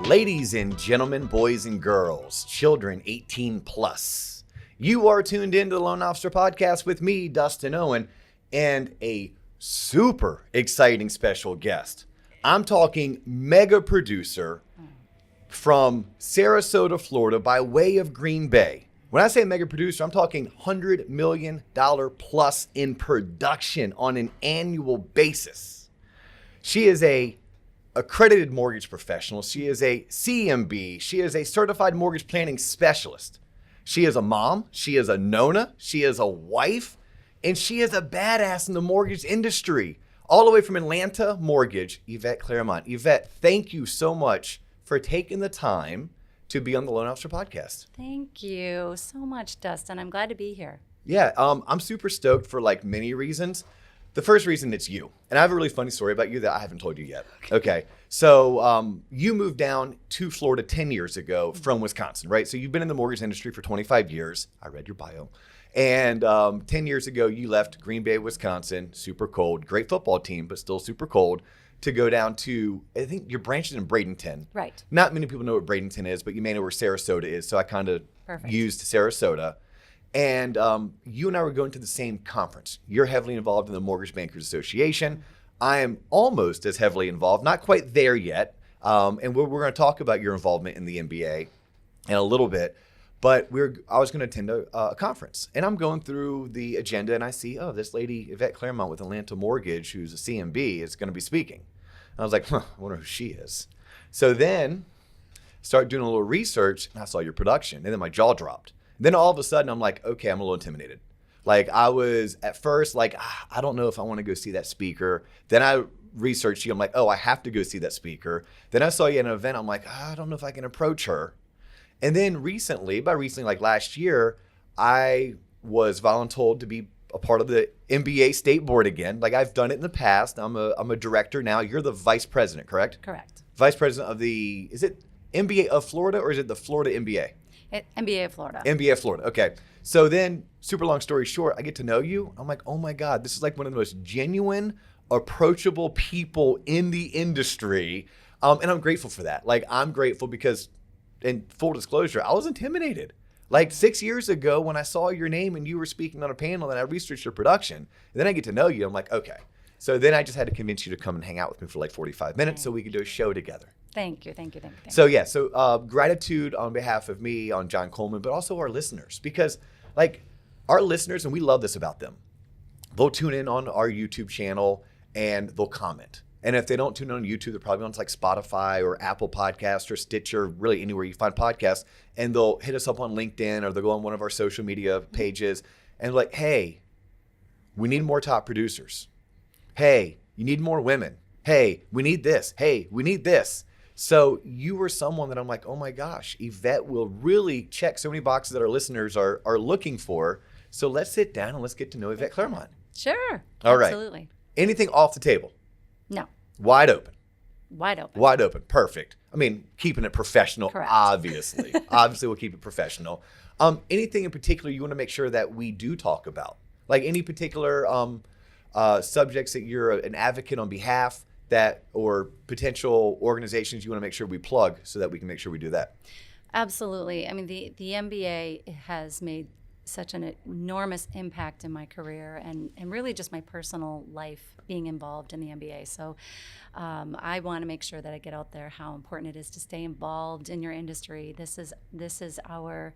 Ladies and gentlemen, boys and girls, children 18 plus, you are tuned into the Loan Officer Podcast with me, Dustin Owen, and a super exciting special guest. I'm talking mega producer from Sarasota, Florida, by way of Green Bay. When I say mega producer, I'm talking $100 million plus in production on an annual basis. She is a accredited mortgage professional. She is a CMB. She is a certified mortgage planning specialist. She is a mom. She is a Nona. She is a wife. And she is a badass in the mortgage industry. All the way from Inlanta Mortgage, Yvette Clermont. Yvette, thank you so much for taking the time to be on the Loan Officer Podcast. Thank you so much, Dustin. I'm glad to be here. Yeah, I'm super stoked for like many reasons. The first reason, it's you. And I have a really funny story about you that I haven't told you yet. Okay. So you moved down to Florida 10 years ago from Wisconsin, right? So you've been in the mortgage industry for 25 years. I read your bio. And 10 years ago, you left Green Bay, Wisconsin, super cold, great football team, but still super cold, to go down to, I think your branch is in Bradenton. Right. Not many people know what Bradenton is, but you may know where Sarasota is. So I kind of used Sarasota. And you and I were going to the same conference. You're heavily involved in the Mortgage Bankers Association. I am almost as heavily involved, not quite there yet. And we're going to talk about your involvement in the MBA in a little bit. But I was going to attend a conference. And I'm going through the agenda and I see, oh, this lady, Yvette Clermont with Inlanta Mortgage, who's a CMB, is going to be speaking. And I was like, I wonder who she is. So then started doing a little research and I saw your production. And then my jaw dropped. Then all of a sudden, I'm like, okay, I'm a little intimidated. Like I was at first like, I don't know if I want to go see that speaker. Then I researched you. I'm like, oh, I have to go see that speaker. Then I saw you at an event. I'm like, I don't know if I can approach her. And then recently, like last year, I was voluntold to be a part of the MBA state board again. Like I've done it in the past. I'm a director now. You're the vice president, correct? Correct. Vice president of is it MBA of Florida or is it the Florida MBA? MBA of Florida. MBA of Florida. Okay. So then, super long story short, I get to know you. I'm like, oh my God, this is like one of the most genuine, approachable people in the industry. And I'm grateful for that. Like, I'm grateful because, in full disclosure, I was intimidated. Like 6 years ago when I saw your name and you were speaking on a panel and I researched your production, and then I get to know you. I'm like, okay. So then I just had to convince you to come and hang out with me for like 45 minutes so we could do a show together. Thank you. So gratitude on behalf of me, on John Coleman, but also our listeners, because like our listeners, and we love this about them, they'll tune in on our YouTube channel and they'll comment. And if they don't tune in on YouTube, they're probably on like Spotify or Apple Podcasts or Stitcher, really anywhere you find podcasts, and they'll hit us up on LinkedIn or they'll go on one of our social media pages and like, hey, we need more top producers. Hey, you need more women. Hey, we need this. Hey, we need this. So you were someone that I'm like, oh my gosh, Yvette will really check so many boxes that our listeners are looking for. So let's sit down and let's get to know Yvette Clermont. Sure. All right. Absolutely. Anything off the table? No. Wide open. Wide open. Wide open. Perfect. I mean, keeping it professional, Correct. Obviously. Obviously, we'll keep it professional. Anything in particular you want to make sure that we do talk about? Like any particular subjects that you're an advocate on behalf that, or potential organizations you want to make sure we plug so that we can make sure we do that? Absolutely. I mean, the MBA has made such an enormous impact in my career and really just my personal life being involved in the MBA. So I want to make sure that I get out there how important it is to stay involved in your industry. This is our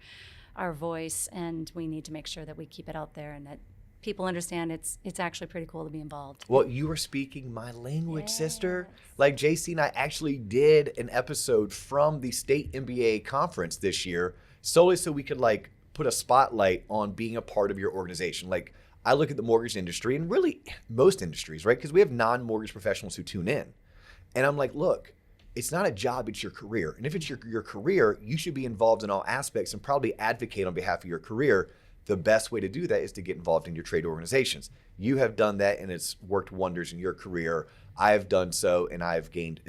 voice, and we need to make sure that we keep it out there and that people understand it's actually pretty cool to be involved. Well, you are speaking my language, sister. Like JC and I actually did an episode from the state MBA conference this year solely so we could like put a spotlight on being a part of your organization. Like I look at the mortgage industry and really most industries, right? Because we have non-mortgage professionals who tune in. And I'm like, look, it's not a job, it's your career. And if it's your career, you should be involved in all aspects and probably advocate on behalf of your career. The best way to do that is to get involved in your trade organizations. You have done that and it's worked wonders in your career. I have done so and I've gained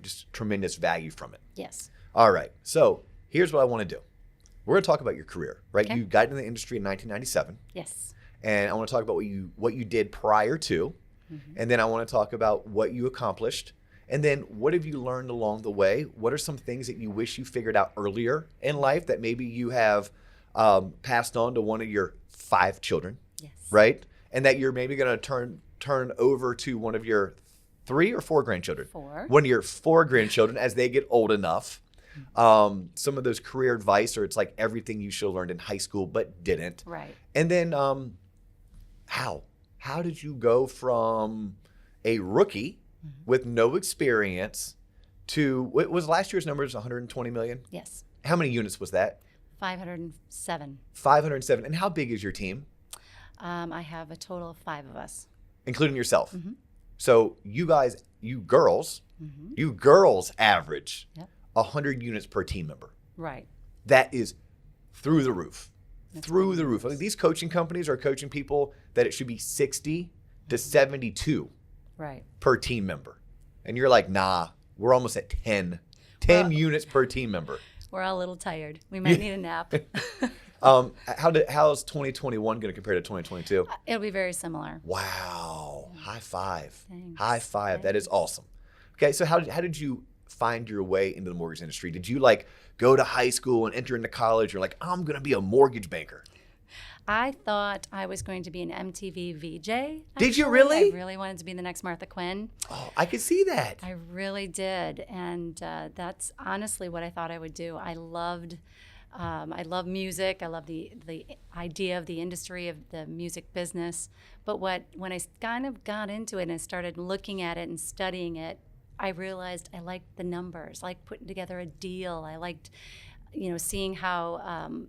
just tremendous value from it. Yes. All right. So here's what I want to do. We're going to talk about your career, right? Okay. You got into the industry in 1997. Yes. And I want to talk about what you did prior to. And then I want to talk about what you accomplished. And then what have you learned along the way? What are some things that you wish you figured out earlier in life that maybe you have passed on to one of your 5 children, Yes. right? And that you're maybe going to turn over to one of your 3 or 4 grandchildren? 4. One of your 4 grandchildren as they get old enough. Some of those career advice, or it's like everything you should have learned in high school but didn't. Right. And then how did you go from a rookie with no experience to, what was last year's numbers, 120 million? Yes. How many units was that? 507. 507. And how big is your team? I have a total of 5 of us. Including yourself. So you girls average 100 units per team member. Right. That is through the roof. That's Through the roof. I mean, these coaching companies are coaching people that it should be 60 to 72 Right. per team member. And you're like, nah, we're almost at 10 units per team member. We're all a little tired. We might need a nap. How's 2021 going to compare to 2022? It'll be very similar. Wow. High five. Thanks. High five. That is awesome. Okay, so how did you find your way into the mortgage industry? Did you like go to high school and enter into college? You're like, I'm going to be a mortgage banker. I thought I was going to be an MTV VJ. Actually. Did you really? I really wanted to be the next Martha Quinn. Oh, I could see that. I really did, and that's honestly what I thought I would do. I love music. I love the idea of the industry of the music business. But when I kind of got into it and started looking at it and studying it, I realized I liked the numbers. I liked putting together a deal. I liked, seeing how.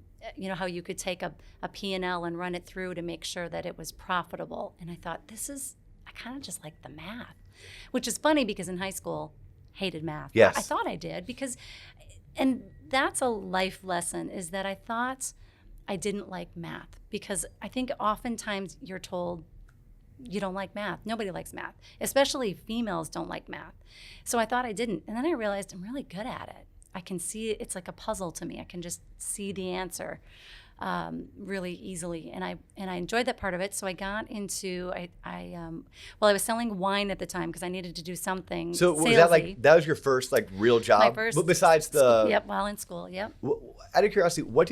How you could take a P&L and run it through to make sure that it was profitable. And I thought, I kind of just like the math, which is funny because in high school, hated math. Yes. I thought I did and that's a life lesson, is that I thought I didn't like math because I think oftentimes you're told you don't like math. Nobody likes math, especially females don't like math. So I thought I didn't. And then I realized I'm really good at it. I can see it. It's like a puzzle to me. I can just see the answer really easily, and I enjoyed that part of it. So I got into I was selling wine at the time because I needed to do something. So was salesy. that was your first real job? My first. But besides the yep, while in school. Yep. Out of curiosity, what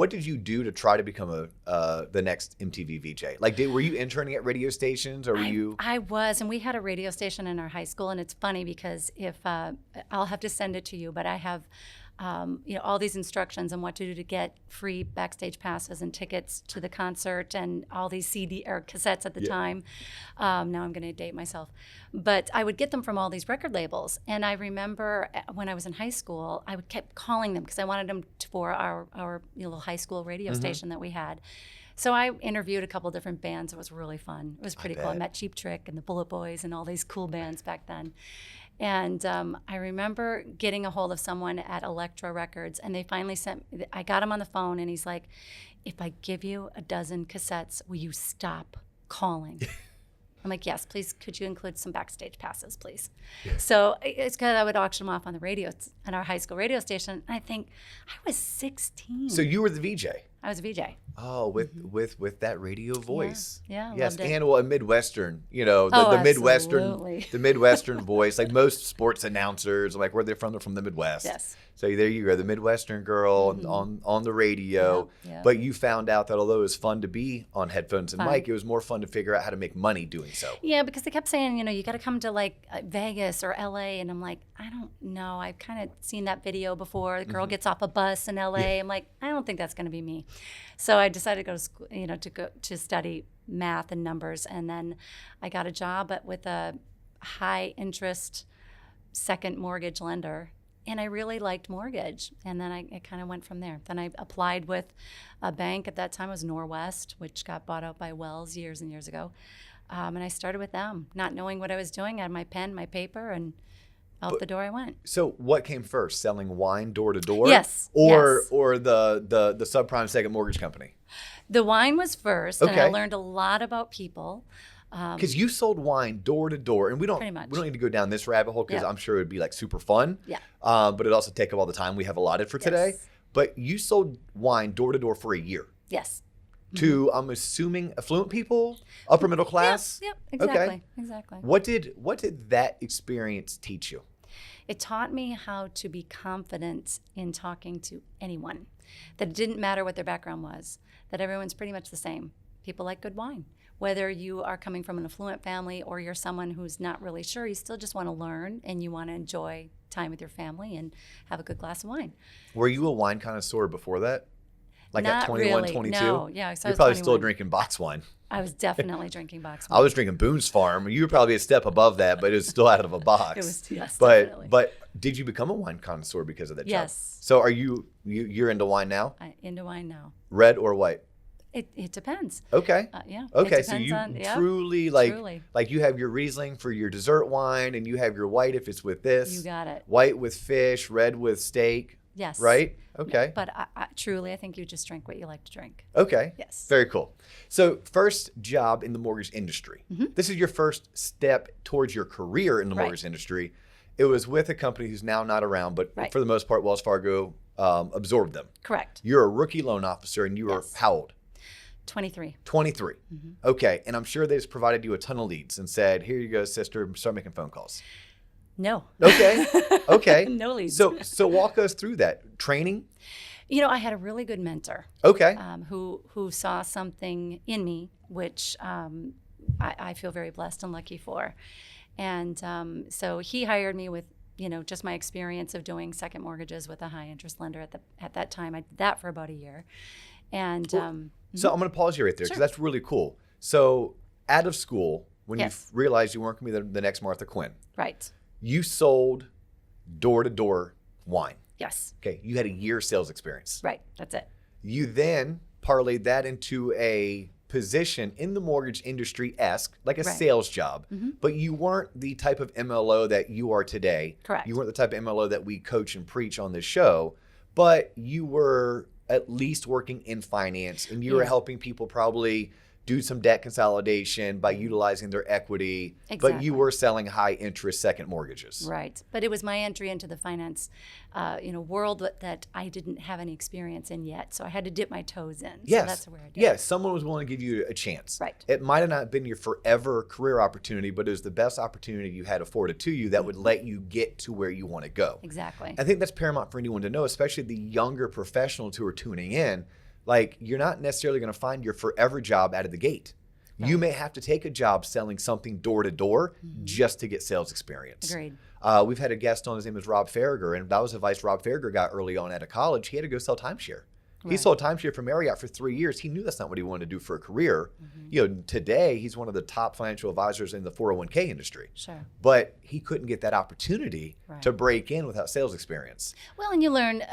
did you do to try to become the next MTV VJ? Were you interning at radio stations, or were you? I was, and we had a radio station in our high school, and it's funny because if I'll have to send it to you, but I have. All these instructions on what to do to get free backstage passes and tickets to the concert and all these CD or cassettes at the time. Now I'm going to date myself. But I would get them from all these record labels. And I remember when I was in high school, I would keep calling them because I wanted them for our little high school radio station that we had. So I interviewed a couple different bands. It was really fun. It was pretty cool. I met Cheap Trick and the Bullet Boys and all these cool bands back then. And I remember getting a hold of someone at Elektra Records, and they finally I got him on the phone, and he's like, if I give you a dozen cassettes, will you stop calling? I'm like, yes, please, could you include some backstage passes, please? Yeah. So it's because I would auction them off on the radio, on our high school radio station. And I think I was 16. So you were the VJ? I was a VJ. Oh, with that radio voice. Yeah, yes, loved it. And a Midwestern, the Midwestern, the Midwestern voice. Like most sports announcers, like where they're from the Midwest. Yes. So there you go, the Midwestern girl on the radio. Yeah. But you found out that although it was fun to be on headphones and mic, it was more fun to figure out how to make money doing so. Yeah, because they kept saying, you got to come to Vegas or LA, and I'm like, I don't know. I've kind of seen that video before. The girl gets off a bus in LA. Yeah. I'm like, I don't think that's going to be me. So I decided to go to school, to study math and numbers, and then I got a job with a high interest second mortgage lender. And I really liked mortgage, and then I kind of went from there. Then I applied with a bank at that time. It was Norwest, which got bought out by Wells years and years ago. And I started with them, not knowing what I was doing. I had my pen, my paper, and out the door I went. So what came first, selling wine door to door? Yes. Or the subprime second mortgage company? The wine was first, and I learned a lot about people. Because you sold wine door to door, and we don't need to go down this rabbit hole because I'm sure it would be super fun. Yeah. But it'd also take up all the time we have allotted for today. But you sold wine door to door for a year. Yes. to, I'm assuming, affluent people, upper middle class? Yep, exactly, Okay. exactly. What did that experience teach you? It taught me how to be confident in talking to anyone, that it didn't matter what their background was, that everyone's pretty much the same. People like good wine. Whether you are coming from an affluent family or you're someone who's not really sure, you still just want to learn and you want to enjoy time with your family and have a good glass of wine. Were you a wine connoisseur before that? Like at Not 21, really, 22? no. Yeah, so I You're was probably still 21. drinking box wine. I was definitely drinking box I wine. was drinking Boone's Farm. You were probably a step above that, but it was still out of a box. It was, yes, definitely. But did you become a wine connoisseur because of that job? Yes. So are you're into wine now? Into wine now. Red or white? It depends. Okay. Yeah. Okay, it so depends you on, yeah, truly like you have your Riesling for your dessert wine, and you have your white if it's with this. You got it. White with fish, red with steak. Yes. Right? Okay. But I truly, I think you just drink what you like to drink. Okay. Yes. Very cool. So first job in the mortgage industry. This is your first step towards your career in the Right. mortgage industry. It was with a company who's now not around, but Right. for the most part, Wells Fargo absorbed them. Correct. You're a rookie loan officer, and you were Yes. how old? 23. 23. Okay. And I'm sure they just provided you a ton of leads and said, here you go, sister, start making phone calls. No. Okay. Okay. No leads. So walk us through that. Training? You know, I had a really good mentor Okay. who saw something in me, which I feel very blessed and lucky for. And so he hired me with, just my experience of doing second mortgages with a high interest lender at that time. I did that for about a year. And So I'm going to pause you right there because that's really cool. So out of school, when Yes. you realized you weren't going to be the next Martha Quinn, right. you sold door-to-door wine. Yes. Okay. You had a year sales experience. Right. That's it. You then parlayed that into a position in the mortgage industry-esque, like a Right. sales job, but you weren't the type of MLO that you are today. Correct. You weren't the type of MLO that we coach and preach on this show, but you were at least working in finance, and you were Yeah. helping people probably do some debt consolidation by utilizing their equity, but Exactly. you were selling high interest second mortgages. Right. But it was my entry into the finance, world that I didn't have any experience in yet. So I had to dip my toes in. Yes. So that's where I did. Yes. Someone was willing to give you a chance. Right. It might have not been your forever career opportunity, but it was the best opportunity you had afforded to you that would let you get to where you want to go. Exactly. I think that's paramount for anyone to know, especially the younger professionals who are tuning in. Like, you're not necessarily going to find your forever job out of the gate. Right. You may have to take a job selling something door to door just to get sales experience. Agreed. We've had a guest on, his name is Rob Farragher, and that was advice Rob Farragher got early on out of college. He had to go sell timeshare. He Right. sold timeshare for Marriott for 3 years. He knew that's not what he wanted to do for a career. Today he's one of the top financial advisors in the 401k industry. Sure. But he couldn't get that opportunity Right. to break in without sales experience. Well, and you learn,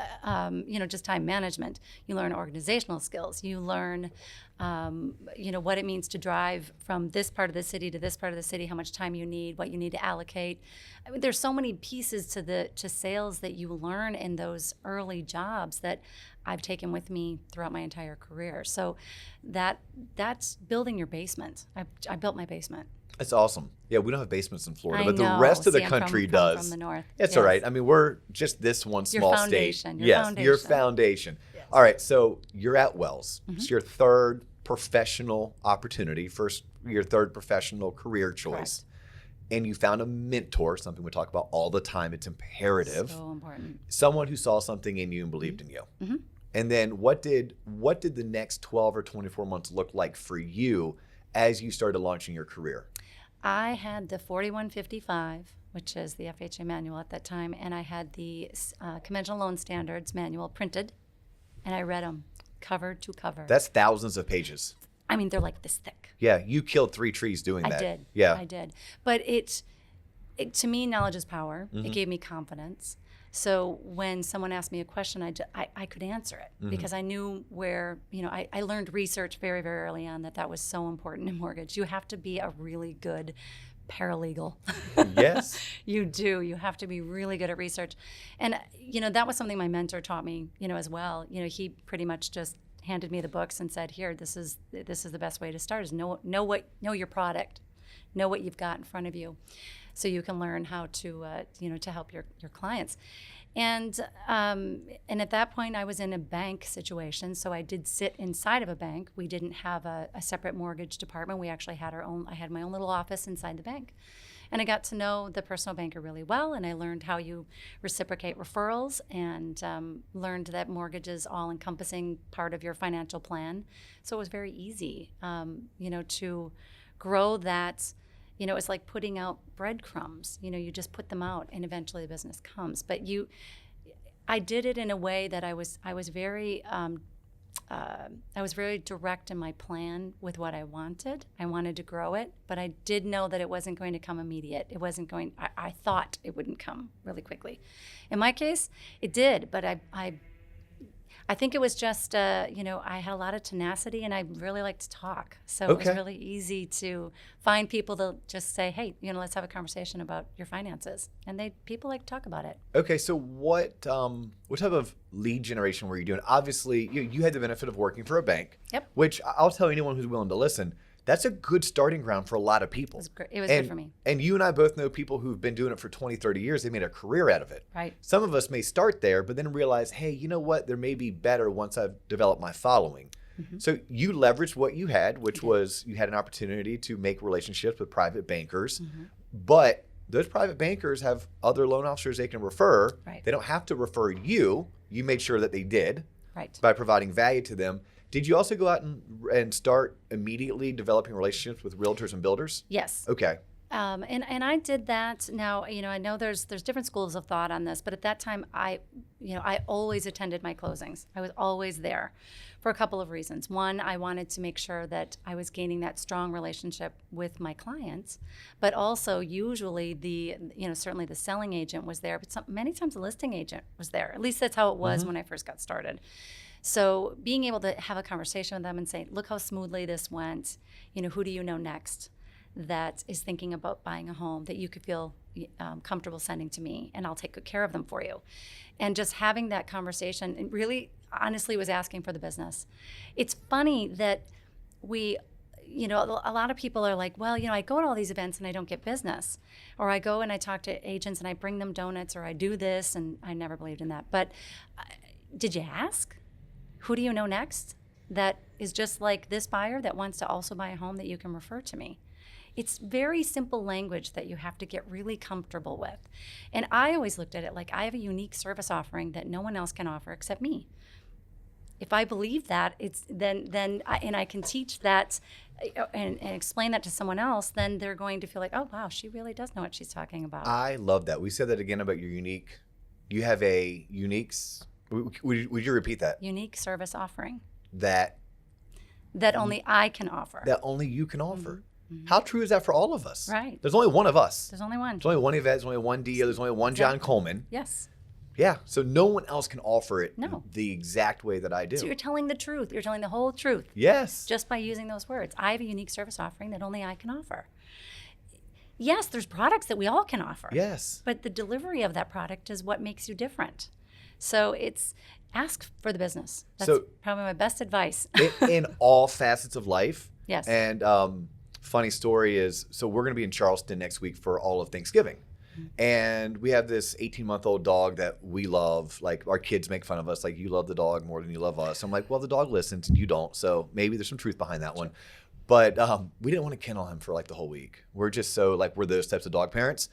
just time management. You learn organizational skills. You learn, what it means to drive from this part of the city to this part of the city, how much time you need, what you need to allocate. I mean, there's so many pieces to sales that you learn in those early jobs that I've taken with me throughout my entire career. So that's building your basement. I built my basement. That's awesome. Yeah, we don't have basements in Florida, I but know. the rest of the See, I'm country from does. the north. It's Yes. all right. I mean, we're just this one Your small foundation, state. your Yes, your foundation. foundation. Yes. All right, so you're at Wells. It's your third professional opportunity, your third professional career choice. Correct. And you found a mentor, something we talk about all the time. It's imperative. So important. Someone who saw something in you and believed in you. And then what did the next 12 or 24 months look like for you as you started launching your career? I had the 4155, which is the FHA manual at that time, and I had the Conventional Loan Standards manual printed, and I read them cover to cover. That's thousands of pages. I mean, they're like this thick. Yeah, you killed 3 trees doing that. I did. Yeah. I did. But it to me, knowledge is power. It gave me confidence. So when someone asked me a question, I could answer it because I knew where, I learned research very, very early on that was so important in mortgage. You have to be a really good paralegal. Yes. You do. You have to be really good at research. And, that was something my mentor taught me, as well. He pretty much just handed me the books and said, here, this is the best way to start is know your product, know what you've got in front of you so you can learn how to, to help your clients. And at that point, I was in a bank situation, so I did sit inside of a bank. We didn't have a separate mortgage department. We actually had our own. I had my own little office inside the bank, and I got to know the personal banker really well. And I learned how you reciprocate referrals, and learned that mortgage is all-encompassing part of your financial plan. So it was very easy, to grow that. It's like putting out breadcrumbs. You just put them out, and eventually the business comes. But I did it in a way that I was very direct in my plan with what I wanted. I wanted to grow it, but I did know that it wasn't going to come immediate. It wasn't going. I thought it wouldn't come really quickly. In my case, it did, but I think it was just, I had a lot of tenacity, and I really like to talk. So it was really easy to find people to just say, hey, let's have a conversation about your finances. And people like to talk about it. Okay, so what type of lead generation were you doing? Obviously, you had the benefit of working for a bank, Yep. which I'll tell anyone who's willing to listen, that's a good starting ground for a lot of people. It was great. It was good for me. And you and I both know people who've been doing it for 20, 30 years. They made a career out of it. Right. Some of us may start there, but then realize, hey, you know what? There may be better once I've developed my following. Mm-hmm. So you leveraged what you had, which was you had an opportunity to make relationships with private bankers. Mm-hmm. But those private bankers have other loan officers they can refer. Right. They don't have to refer you. You made sure that they did. Right. By providing value to them. Did you also go out and start immediately developing relationships with realtors and builders? Yes. Okay. And I did that. Now, I know there's different schools of thought on this, but at that time, I always attended my closings. I was always there for a couple of reasons. One, I wanted to make sure that I was gaining that strong relationship with my clients, but also usually certainly the selling agent was there, but many times the listing agent was there. At least that's how it was when I first got started. So being able to have a conversation with them and say, look how smoothly this went, who do you know next that is thinking about buying a home that you could feel comfortable sending to me, and I'll take good care of them for you. And just having that conversation, and really honestly was asking for the business. It's funny that a lot of people are like, well, I go to all these events and I don't get business. Or I go and I talk to agents and I bring them donuts, or I do this, and I never believed in that. But did you ask? Who do you know next that is just like this buyer that wants to also buy a home that you can refer to me? It's very simple language that you have to get really comfortable with. And I always looked at it like I have a unique service offering that no one else can offer except me. If I believe that, and I can teach that and explain that to someone else, then they're going to feel like, oh, wow, she really does know what she's talking about. I love that. We said that again about your unique. You have a unique. Would you repeat that? Unique service offering. That only I can offer. That only you can offer. Mm-hmm. How true is that for all of us? Right. There's only one of us. There's only one. There's only one Yvette. There's only one Dia. There's only one John Coleman. Yes. Yeah. So no one else can offer it No. the exact way that I do. So you're telling the truth. You're telling the whole truth. Yes. Just by using those words. I have a unique service offering that only I can offer. Yes, there's products that we all can offer. Yes. But the delivery of that product is what makes you different. So it's ask for the business. That's probably my best advice. in all facets of life. Yes. And funny story is, so we're going to be in Charleston next week for all of Thanksgiving. Mm-hmm. And we have this 18-month-old dog that we love. Like, our kids make fun of us, like, you love the dog more than you love us. I'm like, well, the dog listens and you don't. So maybe there's some truth behind that one. But we didn't want to kennel him for like the whole week. We're just so we're those types of dog parents.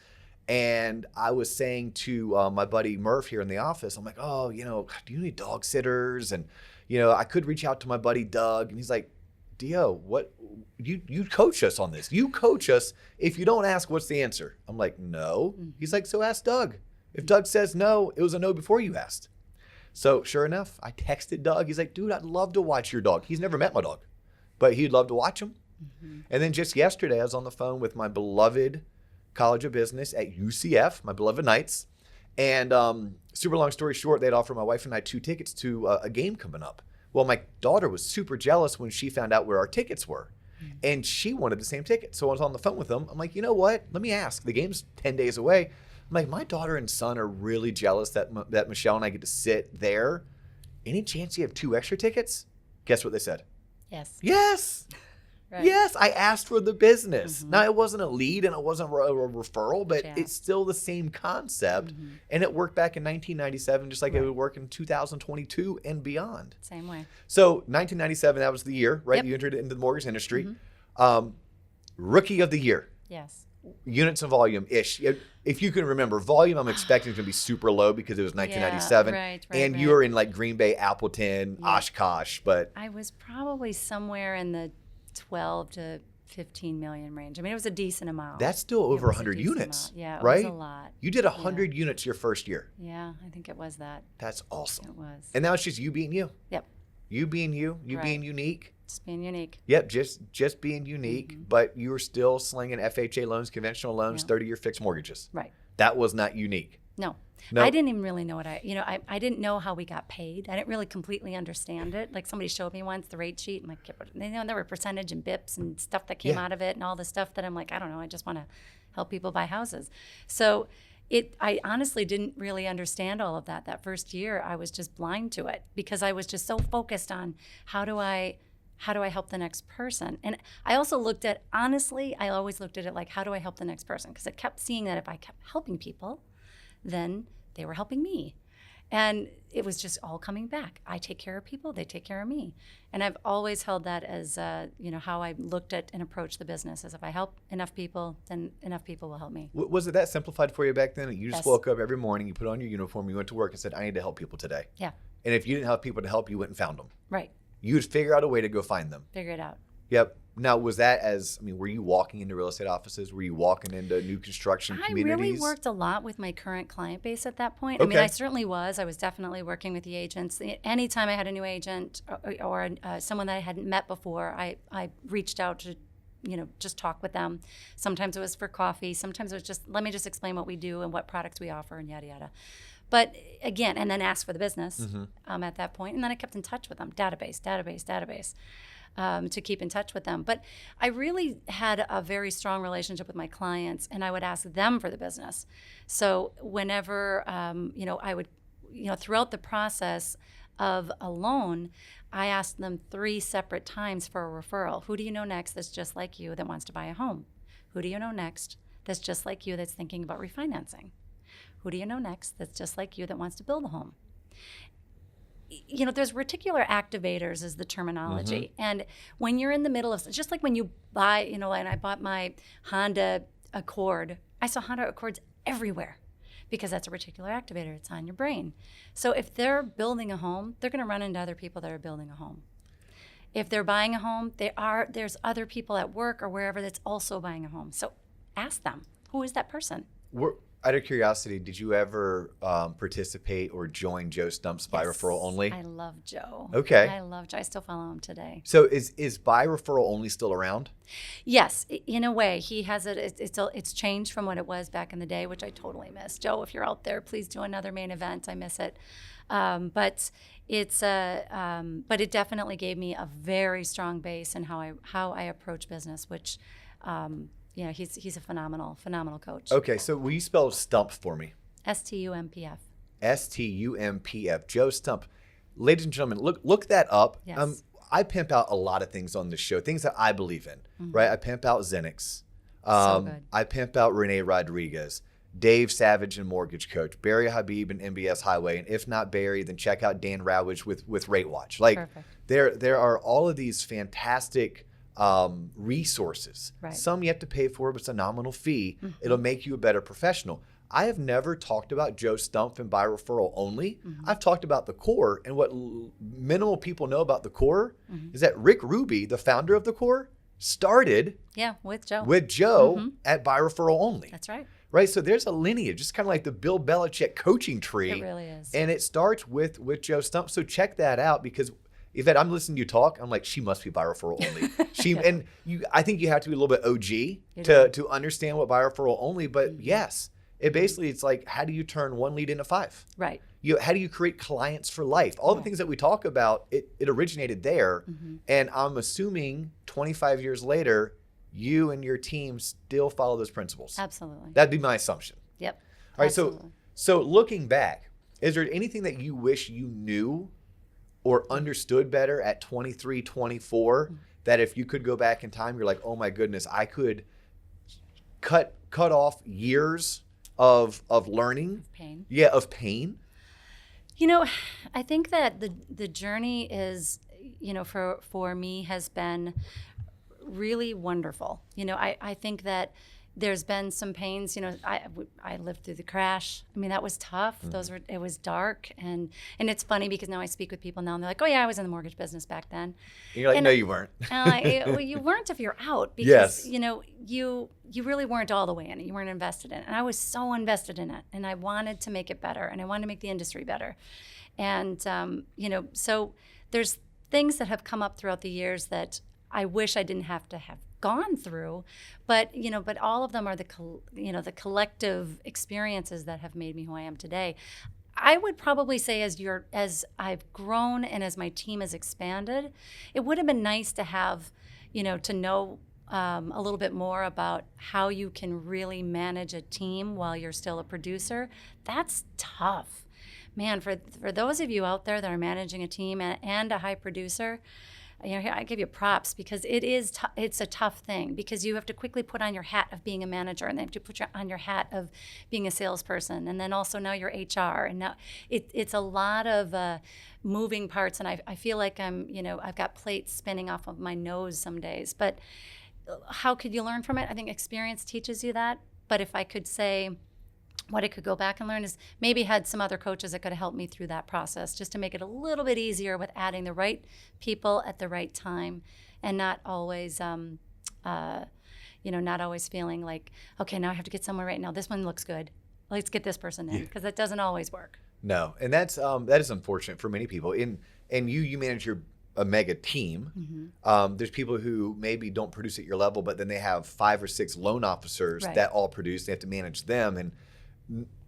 And I was saying to my buddy Murph here in the office, I'm like, oh, do you need dog sitters? And, I could reach out to my buddy Doug. And he's like, Dio, what? You coach us on this. You coach us. If you don't ask, what's the answer? I'm like, no. Mm-hmm. He's like, so ask Doug. If Doug says no, it was a no before you asked. So sure enough, I texted Doug. He's like, dude, I'd love to watch your dog. He's never met my dog, but he'd love to watch him. Mm-hmm. And then just yesterday, I was on the phone with my beloved College of Business at UCF, my beloved Knights. And super long story short, they'd offered my wife and I 2 tickets to a game coming up. Well, my daughter was super jealous when she found out where our tickets were. Mm-hmm. And she wanted the same ticket. So I was on the phone with them. I'm like, you know what? Let me ask. The game's 10 days away. I'm like, my daughter and son are really jealous that Michelle and I get to sit there. Any chance you have 2 extra tickets? Guess what they said? Yes. Yes. Right. Yes, I asked for the business. Now, it wasn't a lead and it wasn't a referral, but it's still the same concept. And it worked back in 1997, just like it would work in 2022 and beyond. Same way. So 1997, that was the year, right? Yep. You entered into the mortgage industry. Rookie of the year. Yes. Units and volume-ish. If you can remember, volume I'm expecting is going to be super low because it was 1997. And you were in like Green Bay, Appleton, Oshkosh. But I was probably somewhere in the 12 to 15 million range. I mean, it was a decent amount. That's still over 100 units. Yeah, it right? was a lot. You did 100 units your first year. Yeah, I think it was that. That's awesome. It was. And now it's just you being you. Yep. You being you being unique. Just being unique. Yep, just being unique, but you were still slinging FHA loans, conventional loans, 30-year fixed mortgages. Right. That was not unique. No. I didn't even really know what I didn't know how we got paid. I didn't really completely understand it. Like somebody showed me once the rate sheet and like, there were percentage and bips and stuff that came out of it and all the stuff that I'm like, I don't know, I just want to help people buy houses. So I honestly didn't really understand all of that. That first year, I was just blind to it because I was just so focused on how do I help the next person? And I also looked at, honestly, I always looked at it like, how do I help the next person? Because I kept seeing that if I kept helping people, then they were helping me. And it was just all coming back. I take care of people, they take care of me. And I've always held that as, how I looked at and approached the business, as if I help enough people, then enough people will help me. Was it that simplified for you back then? You just woke up every morning, you put on your uniform, you went to work and said, I need to help people today. Yeah. And if you didn't have people to help, you went and found them. Right. You would figure out a way to go find them. Figure it out. Yep. Now, was that were you walking into real estate offices? Were you walking into new construction communities? I really worked a lot with my current client base at that point. I mean, I certainly was. I was definitely working with the agents. Anytime I had a new agent or someone that I hadn't met before, I reached out to, just talk with them. Sometimes it was for coffee. Sometimes it was just, let me just explain what we do and what products we offer and yada, yada. But again, and then ask for the business at that point. And then I kept in touch with them, database, to keep in touch with them. But I really had a very strong relationship with my clients, and I would ask them for the business. So whenever, I would, throughout the process of a loan, I asked them 3 separate times for a referral. Who do you know next that's just like you that wants to buy a home? Who do you know next that's just like you that's thinking about refinancing? Who do you know next that's just like you that wants to build a home? There's reticular activators is the terminology. And when you're in the middle of, just like when you buy, and I bought my Honda Accord, I saw Honda Accords everywhere because that's a reticular activator. It's on your brain. So if they're building a home, they're going to run into other people that are building a home. If they're buying a home, there's other people at work or wherever that's also buying a home. So ask them, who is that person? Out of curiosity, did you ever participate or join Joe Stump's By Referral Only? I love Joe. Okay. I love Joe. I still follow him today. So is By Referral Only still around? Yes, in a way. He has it. It's changed from what it was back in the day, which I totally miss. Joe, if you're out there, please do another main event. I miss it. But it definitely gave me a very strong base in how I approach business, which. He's a phenomenal coach. Okay, so will you spell Stump for me? STUMPF. STUMPF. Joe Stump. Ladies and gentlemen, look that up. Yes. I pimp out a lot of things on this show, things that I believe in, right? I pimp out Xenix. So good. I pimp out Renee Rodriguez, Dave Savage and Mortgage Coach, Barry Habib and MBS Highway, and if not Barry, then check out Dan Rowage with Rate Watch. Perfect. There are all of these fantastic resources. Right. Some you have to pay for, but it's a nominal fee. It'll make you a better professional. I have never talked about Joe Stump and By Referral Only. I've talked about the core, and what minimal people know about the core is that Rick Ruby, the founder of the core, started with Joe at By Referral Only. That's right. Right, so there's a lineage, just kind of like the Bill Belichick coaching tree. It really is. And it starts with Joe Stump. So check that out, because Yvette, I'm listening to you talk. I'm like, she must be By Referral Only. And I think you have to be a little bit OG to understand what By Referral Only. But yes, it's like, how do you turn one lead into 5? Right. How do you create clients for life? All the things that we talk about, it originated there. And I'm assuming 25 years later, you and your team still follow those principles. Absolutely. That'd be my assumption. Yep. All right. Absolutely. So looking back, is there anything that you wish you knew or understood better at 23, 24 that if you could go back in time, you're like, oh my goodness, I could cut off years of learning. Pain. Yeah, of pain. I think that the journey is, for me has been really wonderful. I think that there's been some pains. I lived through the crash. I mean, that was tough. It was dark, and it's funny because now I speak with people now, and they're like, "Oh yeah, I was in the mortgage business back then." And you're like, "No, you weren't." Well, you weren't if you're out, because you really weren't all the way in it. You weren't invested in it, and I was so invested in it, and I wanted to make it better, and I wanted to make the industry better, and so there's things that have come up throughout the years that I wish I didn't have to have gone through, but all of them are the collective experiences that have made me who I am today. I would probably say as I've grown and as my team has expanded, it would have been nice to have, to know a little bit more about how you can really manage a team while you're still a producer. That's tough. Man, for those of you out there that are managing a team and a high producer, I give you props, because it's a tough thing, because you have to quickly put on your hat of being a manager, and then you have to put on your hat of being a salesperson, and then also now you're HR, and now it's a lot of moving parts, and I feel like I've got plates spinning off of my nose some days. But how could you learn from it? I think experience teaches you that. But if I could say what I could go back and learn is maybe had some other coaches that could have helped me through that process, just to make it a little bit easier with adding the right people at the right time, and not always, not always feeling like, okay, now I have to get someone right now. This one looks good. Let's get this person in, because that doesn't always work. No, and that is unfortunate for many people. And you manage a mega team. Mm-hmm. There's people who maybe don't produce at your level, but then they have 5 or 6 loan officers that all produce. They have to manage them, and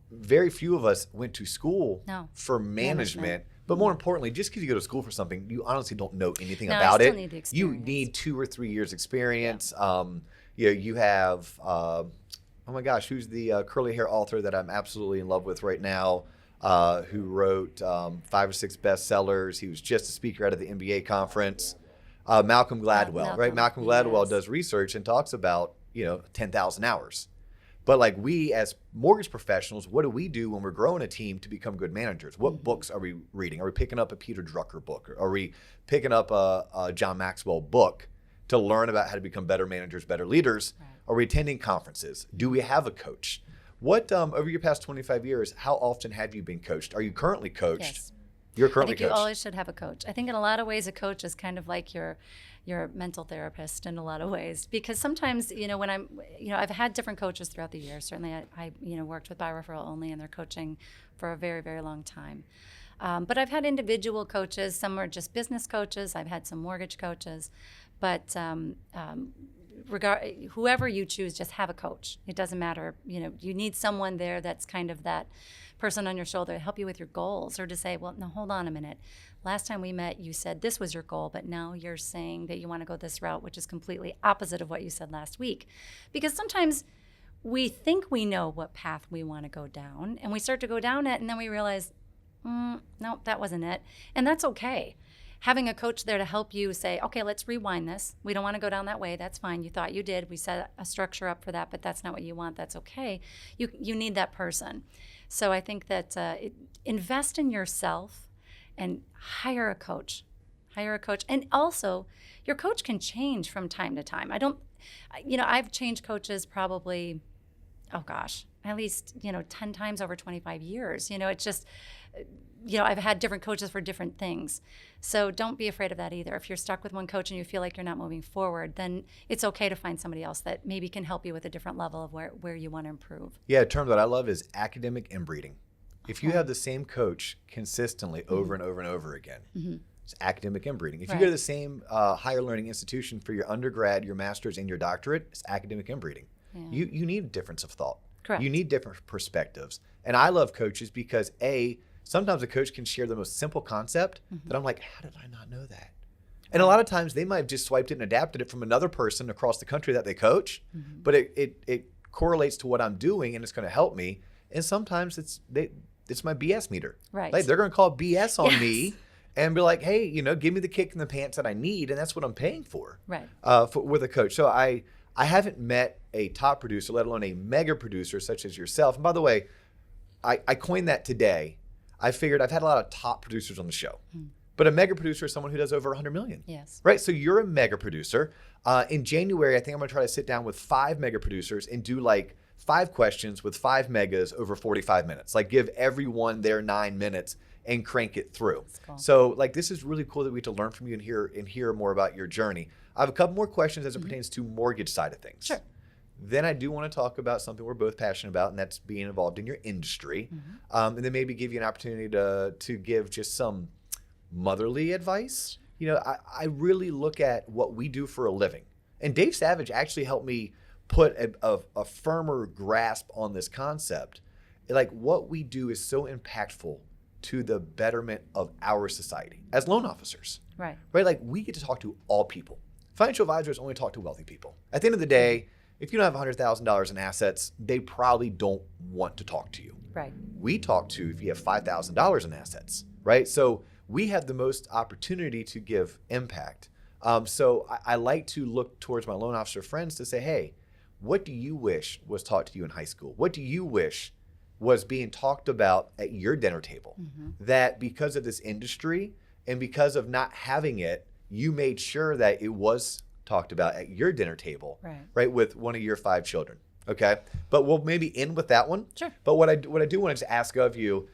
very few of us went to school for management. But more importantly, just because you go to school for something, you honestly don't know anything about it. Need you need 2 or 3 years experience. You have, oh my gosh, who's the curly hair author that I'm absolutely in love with right now, who wrote 5 or 6 bestsellers. He was just a speaker at the MBA conference. Malcolm Gladwell, right? Malcolm Gladwell does research and talks about, 10,000 hours. But like, we as mortgage professionals, what do we do when we're growing a team to become good managers? What books are we reading? Are we picking up a Peter Drucker book? Are we picking up a John Maxwell book to learn about how to become better managers, better leaders? Right. Are we attending conferences? Do we have a coach? What over your past 25 years, how often have you been coached? Are you currently coached? Yes. You're currently coached. You always should have a coach. I think in a lot of ways a coach is kind of like your mental therapist in a lot of ways, because sometimes, when I've had different coaches throughout the years. Certainly I worked with by referral only, and they're coaching for a very, very long time. But I've had individual coaches. Some are just business coaches. I've had some mortgage coaches, but whoever you choose, just have a coach. It doesn't matter. You need someone there that's kind of that person on your shoulder to help you with your goals, or to say, well, no, hold on a minute. Last time we met, you said this was your goal, but now you're saying that you want to go this route, which is completely opposite of what you said last week. Because sometimes we think we know what path we want to go down, and we start to go down it, and then we realize, no, that wasn't it. And that's okay. Having a coach there to help you say, okay, let's rewind this. We don't want to go down that way. That's fine. You thought you did. We set a structure up for that, but that's not what you want. That's okay. You need that person. So I think that invest in yourself and hire a coach. And also, your coach can change from time to time. I've changed coaches probably, at least, 10 times over 25 years. It's just, I've had different coaches for different things. So don't be afraid of that either. If you're stuck with one coach and you feel like you're not moving forward, then it's okay to find somebody else that maybe can help you with a different level of where you want to improve. Yeah, a term that I love is academic inbreeding. If you have the same coach consistently over and over and over again, it's academic inbreeding. If you go to the same higher learning institution for your undergrad, your master's, and your doctorate, it's academic inbreeding. Yeah. You need a difference of thought. Correct. You need different perspectives. And I love coaches because sometimes a coach can share the most simple concept that I'm like, how did I not know that? And a lot of times they might have just swiped it and adapted it from another person across the country that they coach, but it correlates to what I'm doing, and it's going to help me. And sometimes it's my BS meter. Right. Like, they're going to call BS on me, and be like, hey, give me the kick in the pants that I need, and that's what I'm paying for. Right. With a coach. So I haven't met a top producer, let alone a mega producer such as yourself. And by the way, I coined that today. I figured I've had a lot of top producers on the show, but a mega producer is someone who does over 100 million. Yes. Right. So you're a mega producer. In January, I think I'm going to try to sit down with 5 mega producers and do like 5 questions with 5 megas over 45 minutes. Like give everyone their 9 minutes and crank it through. Cool. So like this is really cool that we get to learn from you and hear more about your journey. I have a couple more questions as it pertains to mortgage side of things. Sure. Then I do want to talk about something we're both passionate about, and that's being involved in your industry. And then maybe give you an opportunity to give just some motherly advice. I really look at what we do for a living. And Dave Savage actually helped me put a firmer grasp on this concept. Like what we do is so impactful to the betterment of our society as loan officers. Right. Right? Like we get to talk to all people. Financial advisors only talk to wealthy people. At the end of the day, if you don't have $100,000 in assets, they probably don't want to talk to you. Right. We talk to if you have $5,000 in assets, right? So we have the most opportunity to give impact. So I like to look towards my loan officer friends to say, hey, what do you wish was taught to you in high school? What do you wish was being talked about at your dinner table? That because of this industry and because of not having it, you made sure that it was talked about at your dinner table, right, with one of your 5 children. Okay, but we'll maybe end with that one. Sure. But what I do want to ask of you,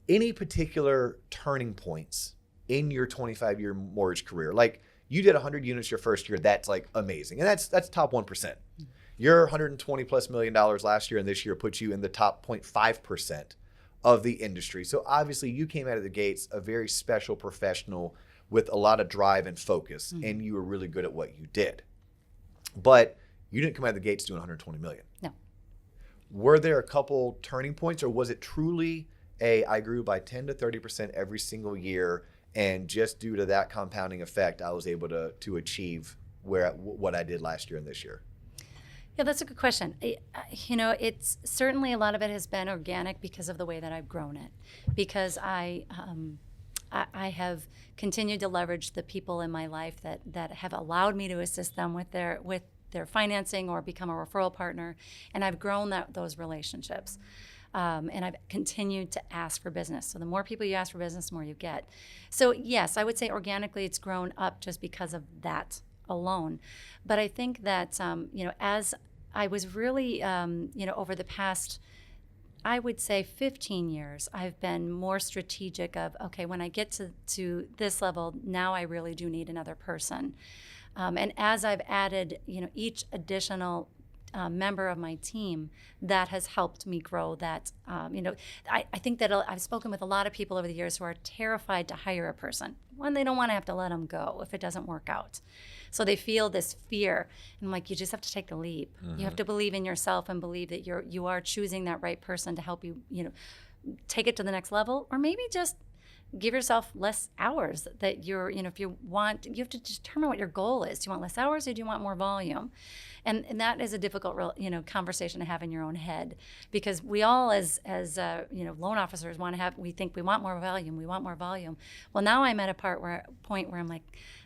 any particular turning points in your 25-year mortgage career? Like you did 100 units your first year. That's like amazing, and that's top 1%. Your 120 plus $1 million last year and this year puts you in the top 0.5% of the industry. So obviously you came out of the gates a very special professional with a lot of drive and focus, and you were really good at what you did. But you didn't come out of the gates doing 120 million. No. Were there a couple turning points, or was it truly I grew by 10 to 30% every single year, and just due to that compounding effect, I was able to achieve what I did last year and this year? Yeah, that's a good question. It's certainly a lot of it has been organic because of the way that I've grown it, because I have continued to leverage the people in my life that have allowed me to assist them with their financing or become a referral partner, and I've grown those relationships. And I've continued to ask for business. So the more people you ask for business, the more you get. So yes, I would say organically it's grown up just because of that alone. But I think that, as I was really, over the past, I would say 15 years, I've been more strategic of, okay, when I get to this level, now I really do need another person. And as I've added, each additional member of my team, that has helped me grow that. I think that I've spoken with a lot of people over the years who are terrified to hire a person. One, they don't want to have to let them go if it doesn't work out. So they feel this fear. And I'm like, you just have to take the leap. You have to believe in yourself and believe that you are choosing that right person to help you, take it to the next level, or maybe just give yourself less hours that if you have to determine what your goal is. Do you want less hours or do you want more volume? And that is a difficult, conversation to have in your own head, because we all as loan officers we think we want more volume. Well, now I'm at a point where I'm like,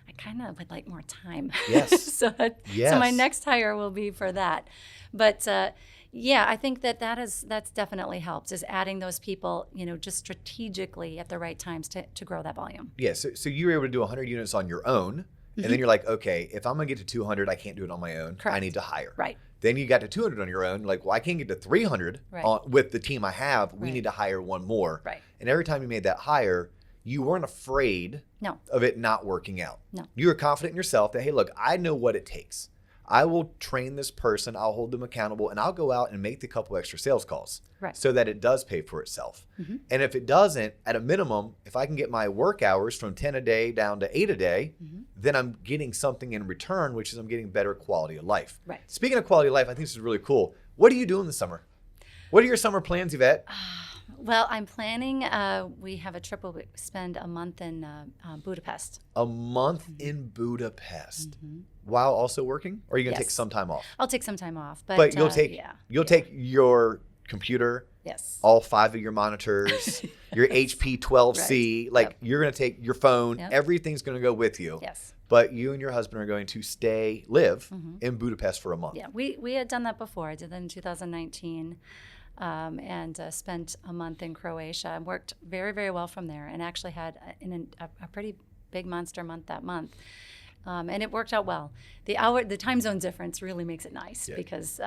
I kind of would like more time. Yes. So my next hire will be for that. But yeah, I think that's definitely helped, is adding those people, just strategically at the right times to grow that volume. Yeah, so you were able to do 100 units on your own, and then you're like, okay, if I'm going to get to 200, I can't do it on my own. Correct. I need to hire. Right. Then you got to 200 on your own. Like, well, I can't get to 300 with the team I have. We need to hire one more. Right. And every time you made that hire, you weren't afraid of it not working out. No. You were confident in yourself that, hey, look, I know what it takes. I will train this person, I'll hold them accountable, and I'll go out and make the couple extra sales calls so that it does pay for itself. And if it doesn't, at a minimum, if I can get my work hours from 10 a day down to 8 a day, then I'm getting something in return, which is I'm getting better quality of life. Right. Speaking of quality of life, I think this is really cool. What are you doing this summer? What are your summer plans, Yvette? Well, I'm planning, we have a trip where we spend a month in Budapest. A month in Budapest while also working? Or are you going to take some time off? I'll take some time off. But you'll take your computer Yes. All 5 of your monitors, your HP 12C, Right. like Yep. you're going to take your phone, Yep. everything's going to go with you. Yes. But you and your husband are going to live in Budapest for a month. Yeah, we had done that before. I did that in 2019, and spent a month in Croatia and worked very, very well from there, and actually had a pretty big monster month that month. And it worked out well. The time zone difference really makes it nice because,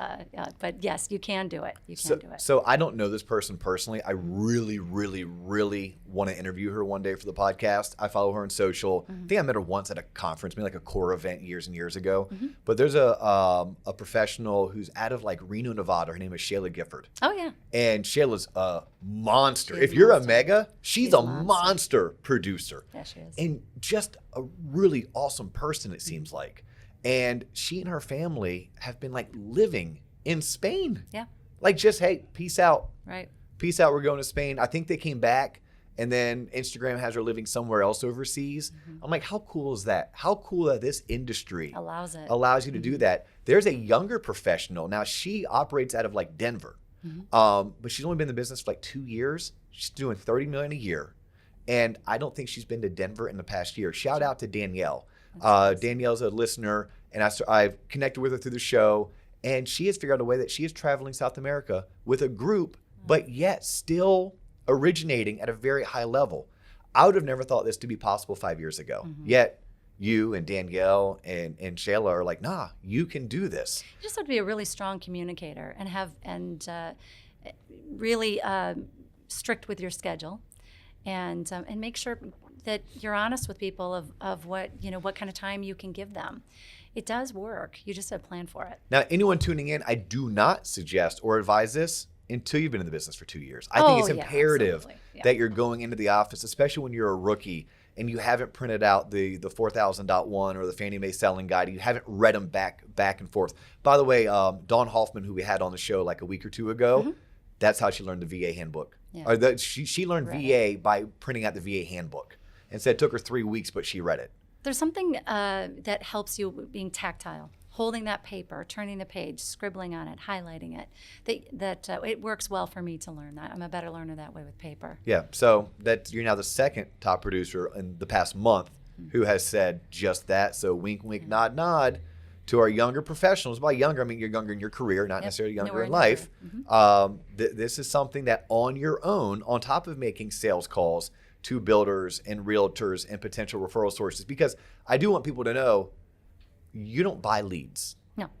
but yes, you can do it. You can do it. So I don't know this person personally. I really, really, really want to interview her one day for the podcast. I follow her on social. I think I met her once at a conference, maybe like a core event years and years ago. But there's a professional who's out of like Reno, Nevada. Her name is Shayla Gifford. Oh yeah. And Shayla's a monster. She's If you're monster. a mega, she's a monster producer. Yeah, she is. And just a really awesome person, it seems like. And she and her family have been like living in Spain. Yeah. Like just, hey, peace out. Right. Peace out. We're going to Spain. I think they came back and then Instagram has her living somewhere else overseas. I'm like, how cool is that? How cool that this industry allows you to do that. There's a younger professional. Now she operates out of like Denver. But she's only been in the business for like 2 years. She's doing $30 million a year. And I don't think she's been to Denver in the past year. Shout out to Danielle. Danielle's a listener, and I've connected with her through the show, and she has figured out a way that she is traveling South America with a group, but yet still originating at a very high level. I would have never thought this to be possible 5 years ago. Yet you and Danielle and Shayla are like, nah, you can do this. You just have to be a really strong communicator and really strict with your schedule. And make sure that you're honest with people of what kind of time you can give them. It does work. You just have to plan for it. Now, anyone tuning in, I do not suggest or advise this until you've been in the business for 2 years. I think it's imperative that you're going into the office, especially when you're a rookie and you haven't printed out the 4000.1 or the Fannie Mae selling guide. You haven't read them back and forth. By the way, Dawn Hoffman, who we had on the show like a week or two ago, that's how she learned the VA handbook. Yeah. Or she learned VA by printing out the VA handbook. And said it took her 3 weeks, but she read it. There's something that helps you being tactile, holding that paper, turning the page, scribbling on it, highlighting it. That it works well for me to learn that. I'm a better learner that way with paper. Yeah, so that you're now the second top producer in the past month who has said just that. So wink, wink, nod, nod to our younger professionals. By younger, I mean you're younger in your career, not necessarily younger in life. This is something that on your own, on top of making sales calls to builders and realtors and potential referral sources, because I do want people to know you don't buy leads. No,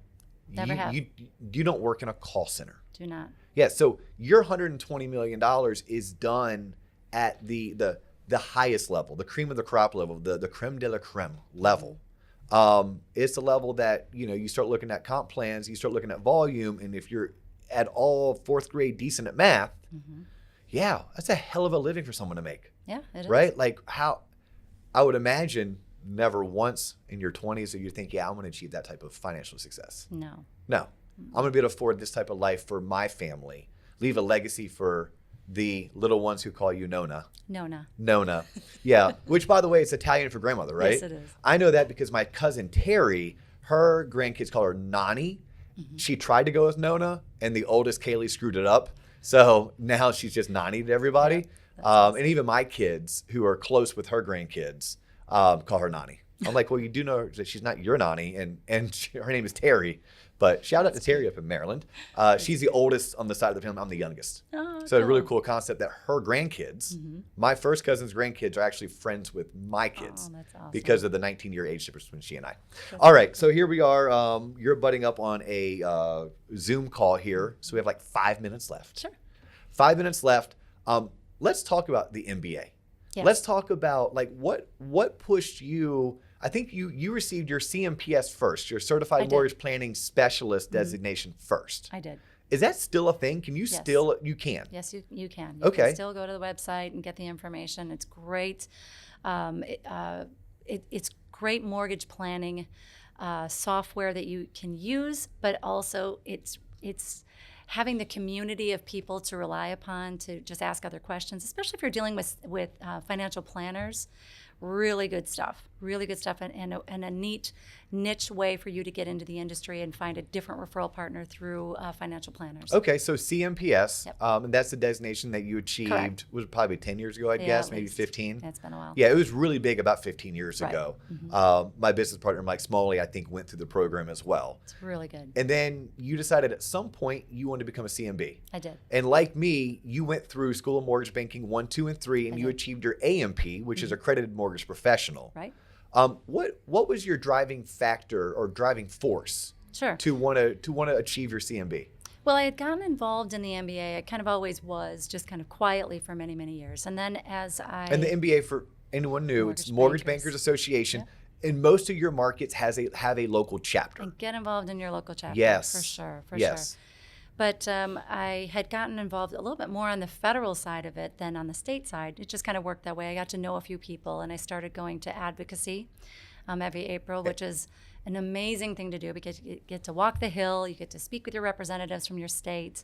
never have. You don't work in a call center. Do not. Yeah, so your $120 million is done at the highest level, the cream of the crop level, the creme de la creme level. It's the level that, you start looking at comp plans, you start looking at volume, and if you're at all fourth grade decent at math, that's a hell of a living for someone to make. Yeah, it is. Right? Like how I would imagine never once in your 20s that you think, I'm going to achieve that type of financial success. No. I'm going to be able to afford this type of life for my family, leave a legacy for the little ones who call you Nona. Nona. Yeah. Which, by the way, it's Italian for grandmother, right? Yes, it is. I know that because my cousin Terry, her grandkids call her Nani. She tried to go with Nona, and the oldest Kaylee screwed it up. So now she's just Nani to everybody. Awesome. And even my kids, who are close with her grandkids, call her Nani. I'm like, well, you do know that she's not your Nani, and her name is Terry. But shout out to Terry up in Maryland. She's the oldest on the side of the family. I'm the youngest. So a really cool concept that her grandkids, my first cousin's grandkids, are actually friends with my kids. That's awesome. Because of the 19-year age difference between she and I. All right, so here we are. You're butting up on a Zoom call here. So we have like 5 minutes left. Sure. 5 minutes left. Let's talk about the MBA. Yes. Let's talk about like what pushed you. I think you received your CMPS first, your Certified Mortgage Planning Specialist designation first. I did. Is that still a thing? Can you still, you can? Yes, you can. You can still go to the website and get the information. It's great. It's great mortgage planning software that you can use, but also it's having the community of people to rely upon to just ask other questions, especially if you're dealing with financial planners. Really good stuff, and a neat niche way for you to get into the industry and find a different referral partner through financial planners. Okay, so CMPS, Yep. And that's the designation that you achieved, Correct. was probably 10 years ago, I'd Yeah, guess, at maybe least. 15. It's been a while. Yeah, it was really big about 15 years Right. ago. Mm-hmm. My business partner, Mike Smalley, I think went through the program as well. It's really good. And then you decided at some point you wanted to become a CMB. I did. And like me, you went through School of Mortgage Banking 1, 2, and 3, and I you did. achieved your AMP, which is Accredited Mortgage Professional. Right? What was your driving factor or driving force Sure. to want to achieve your CMB? Well, I had gotten involved in the MBA. I kind of always was, just kind of quietly for many, many years. And then as I... And the MBA, for anyone new, it's Mortgage Bankers Association. Yeah. And most of your markets have a local chapter. And get involved in your local chapter. Yes. For sure. Yes. But I had gotten involved a little bit more on the federal side of it than on the state side. It just kind of worked that way. I got to know a few people, and I started going to Advocacy every April, which is an amazing thing to do because you get to walk the hill, you get to speak with your representatives from your state,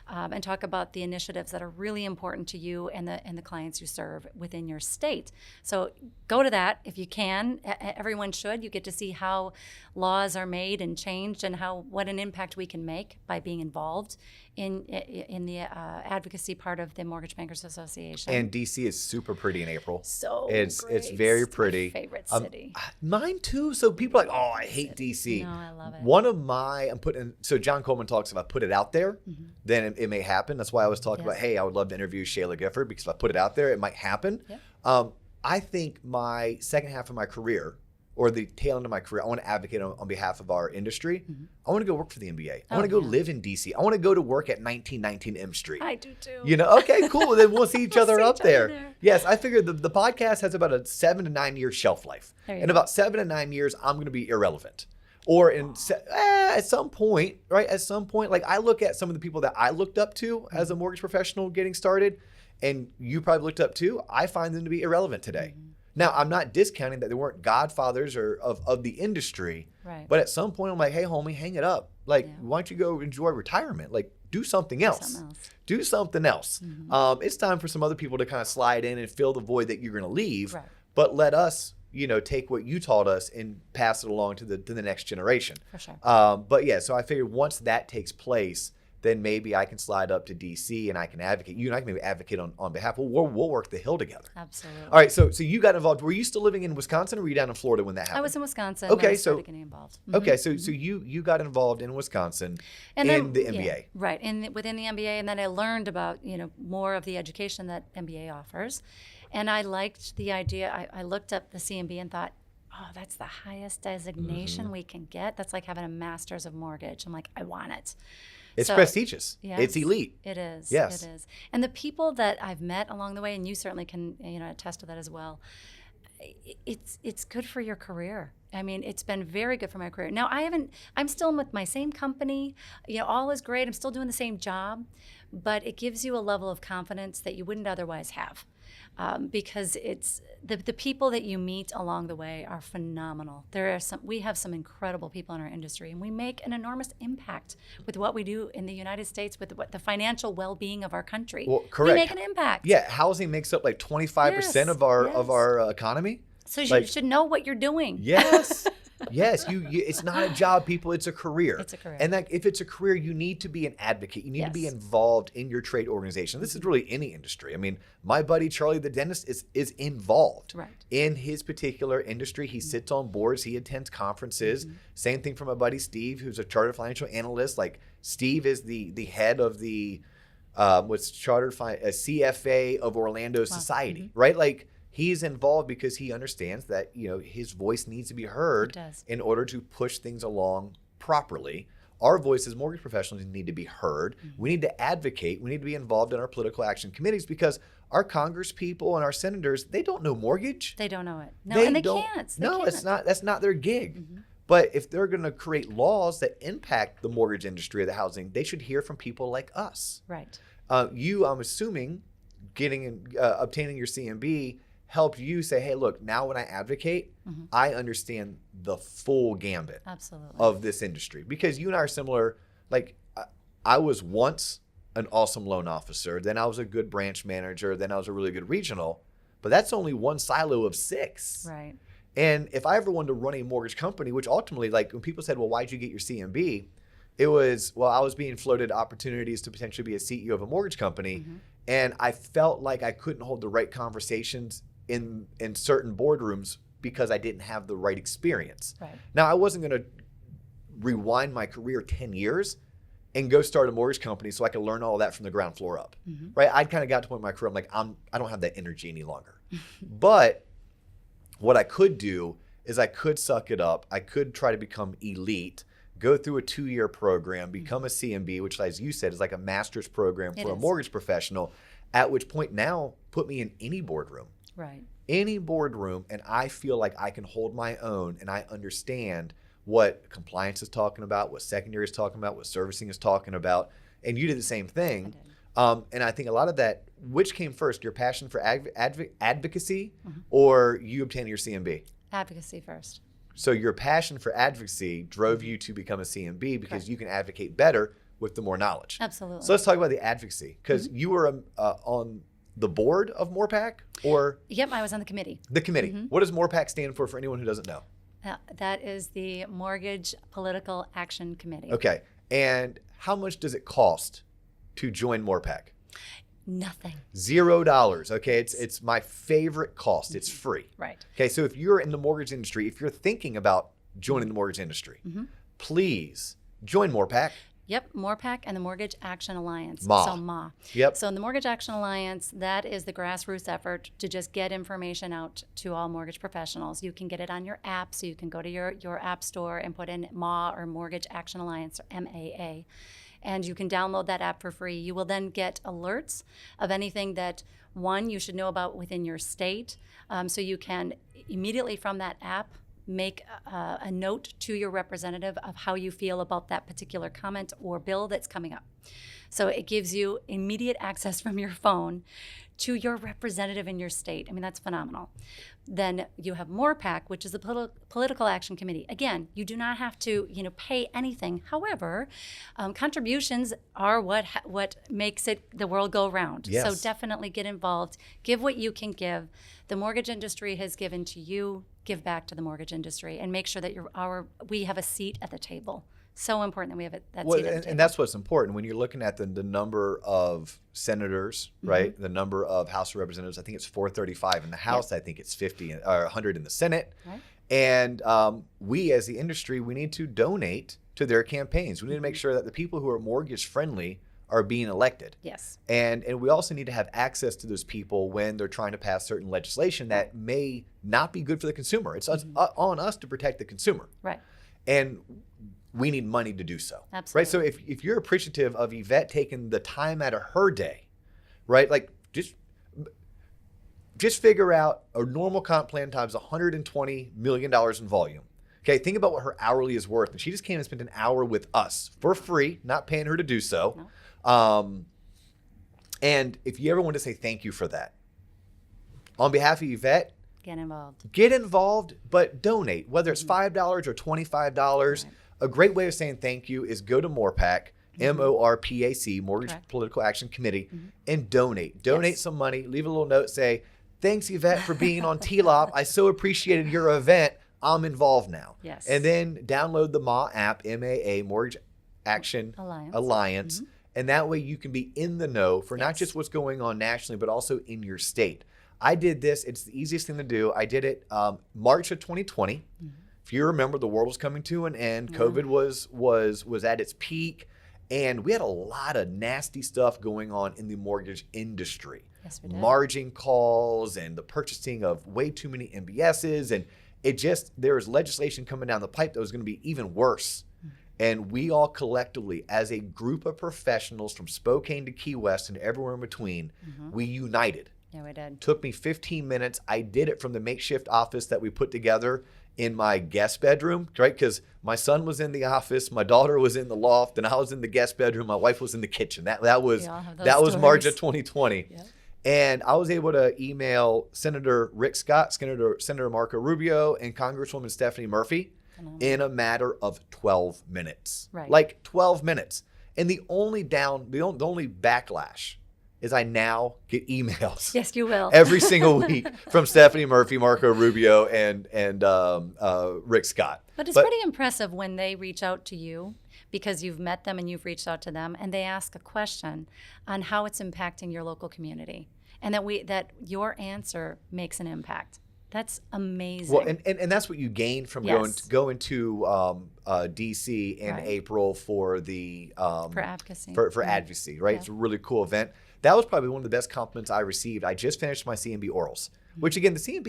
and talk about the initiatives that are really important to you and the clients you serve within your state. So go to that if you can. Everyone should. You get to see how laws are made and changed and what an impact we can make by being involved in the advocacy part of the Mortgage Bankers Association. And DC is super pretty in April. So it's great. very pretty. My favorite city. Mine too. So people are like, oh, I hate DC. No, I love it. One of my, so John Coleman talks, if I put it out there, then it may happen. That's why I was talking about, hey, I would love to interview Shayla Gifford because if I put it out there, it might happen. Yep. I think my second half of my career, or the tail end of my career, I want to advocate on behalf of our industry. I want to go work for the NBA. I want to go live in DC. I want to go to work at 1919 M Street. I do too. You know, okay, cool. Then we'll see each other up there. there. Yes, I figured the podcast has about a 7 to 9 year shelf life. There you In go. about 7 to 9 years, I'm going to be irrelevant. Or at some point, right? At some point, like I look at some of the people that I looked up to as a mortgage professional getting started, and you probably looked up to, I find them to be irrelevant today. Now, I'm not discounting that they weren't godfathers or of the industry, Right. but at some point I'm like, hey, homie, hang it up. Like, why don't you go enjoy retirement? Like, do something else. Do something else. It's time for some other people to kind of slide in and fill the void that you're going to leave, Right. but let us, take what you taught us and pass it along to the next generation. For sure. But yeah, so I figured once that takes place, then maybe I can slide up to DC and I can advocate. You and I can maybe advocate on behalf. We'll work the hill together. Absolutely. All right, so you got involved. Were you still living in Wisconsin or were you down in Florida when that happened? I was in Wisconsin. Okay, when I so- started getting involved. Okay, so you got involved in Wisconsin And in then, the MBA. Right, within the MBA, and then I learned about more of the education that MBA offers, and I liked the idea. I looked up the CMB and thought, oh, that's the highest designation we can get. That's like having a master's of mortgage. I'm like, I want it. It's So- prestigious. Yes, It's elite. It is. Yes. It is. And the people that I've met along the way, and you certainly can attest to that as well, it's good for your career. I mean, it's been very good for my career. Now, I'm still with my same company. All is great. I'm still doing the same job, but it gives you a level of confidence that you wouldn't otherwise have. Because it's the people that you meet along the way are phenomenal. We have some incredible people in our industry, and we make an enormous impact with what we do in the United States with the financial well-being of our country. Well, correct. We make an impact. Yeah, housing makes up like 25% of our economy. So you should know what you're doing. Yes. Yes, you it's not a job, people, it's a career. It's a career. And if it's a career, you need to be an advocate. You need to be Yes. involved in your trade organization. This is really any industry. I mean, my buddy Charlie the dentist is involved Right. in his particular industry. He sits on boards, he attends conferences. Same thing for my buddy Steve, who's a chartered financial analyst. Like Steve is the head of the what's chartered a CFA of Orlando Society, right? Like he's involved because he understands that, his voice needs to be heard in order to push things along properly. Our voice as mortgage professionals need to be heard. We need to advocate. We need to be involved in our political action committees because our Congress people and our senators, they don't know mortgage. They don't know it. No, and they can't. That's not their gig. But if they're going to create laws that impact the mortgage industry or the housing, they should hear from people like us. Right. I'm assuming obtaining your CMB helped you say, hey, look, now when I advocate, I understand the full gambit Absolutely. of this industry. Because you and I are similar. Like, I was once an awesome loan officer. Then I was a good branch manager. Then I was a really good regional. But that's only one silo of 6. Right. And if I ever wanted to run a mortgage company, which ultimately, like when people said, well, why'd you get your CMB? It was, well, I was being floated opportunities to potentially be a CEO of a mortgage company. And I felt like I couldn't hold the right conversations in certain boardrooms because I didn't have the right experience. Right. Now, I wasn't going to rewind my career 10 years and go start a mortgage company so I could learn all of that from the ground floor up, right? I'd kind of got to a point in my career, I'm like, I don't have that energy any longer. But what I could do is I could suck it up. I could try to become elite, go through a 2-year program, become a CMB, which, as you said, is like a master's program for a mortgage professional, at which point now put me in any boardroom. Right. Any boardroom, and I feel like I can hold my own and I understand what compliance is talking about, what secondary is talking about, what servicing is talking about. And you did the same thing. And I think a lot of that, which came first, your passion for advocacy or you obtaining your CMB? Advocacy first. So your passion for advocacy drove you to become a CMB because you can advocate better with the more knowledge. Absolutely. So let's talk about the advocacy, because you were on the board of MORPAC, or? Yep, I was on the committee. The committee. What does MORPAC stand for anyone who doesn't know? That is the Mortgage Political Action Committee. Okay. And how much does it cost to join MORPAC? Nothing. $0. Okay. It's my favorite cost. It's free. Right. Okay. So if you're in the mortgage industry, if you're thinking about joining the mortgage industry, please join MORPAC. Yep, MORPAC and the Mortgage Action Alliance. MA. So MA. Yep. So in the Mortgage Action Alliance, that is the grassroots effort to just get information out to all mortgage professionals. You can get it on your app, so you can go to your app store and put in MA or Mortgage Action Alliance, or MAA. And you can download that app for free. You will then get alerts of anything that, one, you should know about within your state. So you can immediately from that app make a note to your representative of how you feel about that particular comment or bill that's coming up. So it gives you immediate access from your phone to your representative in your state. I mean, that's phenomenal. Then you have MORPAC, which is the Political Action Committee. Again, you do not have to, pay anything. However, contributions are what makes the world go round. Yes. So definitely get involved. Give what you can give. The mortgage industry has given to you. Give back to the mortgage industry, and make sure that we have a seat at the table. So important that we have that seat at the table. And that's what's important when you're looking at the number of senators, right? The number of House of Representatives. I think it's 435 in the House. I think it's 50 or 100 in the Senate. Right. And we, as the industry, we need to donate to their campaigns. We need to make sure that the people who are mortgage friendly are being elected. Yes. And we also need to have access to those people when they're trying to pass certain legislation that may not be good for the consumer. It's on us to protect the consumer. Right. And we need money to do so. Absolutely. Right. So if you're appreciative of Yvette taking the time out of her day, right? Like just figure out a normal comp plan times $120 million in volume. Okay, think about what her hourly is worth. And she just came and spent an hour with us for free, not paying her to do so. No. And if you ever want to say thank you for that, on behalf of Yvette, get involved, but donate, whether it's $5 or $25. Right. A great way of saying thank you is go to MORPAC, MORPAC, Mortgage Political Action Committee, and donate. Donate some money, leave a little note, say, thanks, Yvette, for being on TLOP. I so appreciated your event. I'm involved now. Yes. And then download the MA app, MAA, Mortgage Action Alliance. And that way you can be in the know for not just what's going on nationally, but also in your state. I did this. It's the easiest thing to do. I did it March of 2020. If you remember, the world was coming to an end. COVID was at its peak. And we had a lot of nasty stuff going on in the mortgage industry. Yes, we did. Margin calls and the purchasing of way too many MBSs. And there was legislation coming down the pipe that was going to be even worse. And we all collectively, as a group of professionals from Spokane to Key West and everywhere in between, we united. Yeah, we did. Took me 15 minutes. I did it from the makeshift office that we put together in my guest bedroom, right? Because my son was in the office, my daughter was in the loft, and I was in the guest bedroom. My wife was in the kitchen. That was March of 2020. Yep. And I was able to email Senator Rick Scott, Senator Marco Rubio, and Congresswoman Stephanie Murphy in a matter of 12 minutes. Right. Like 12 minutes. And the only backlash is I now get emails. Yes, you will. Every single week from Stephanie Murphy, Marco Rubio, and Rick Scott. But it's pretty impressive when they reach out to you because you've met them and you've reached out to them, and they ask a question on how it's impacting your local community, and that your answer makes an impact. That's amazing. Well, and that's what you gain from going to DC in April for the for advocacy. For advocacy, right? Yeah. It's a really cool event. That was probably one of the best compliments I received. I just finished my CMB orals, which again, the CMB,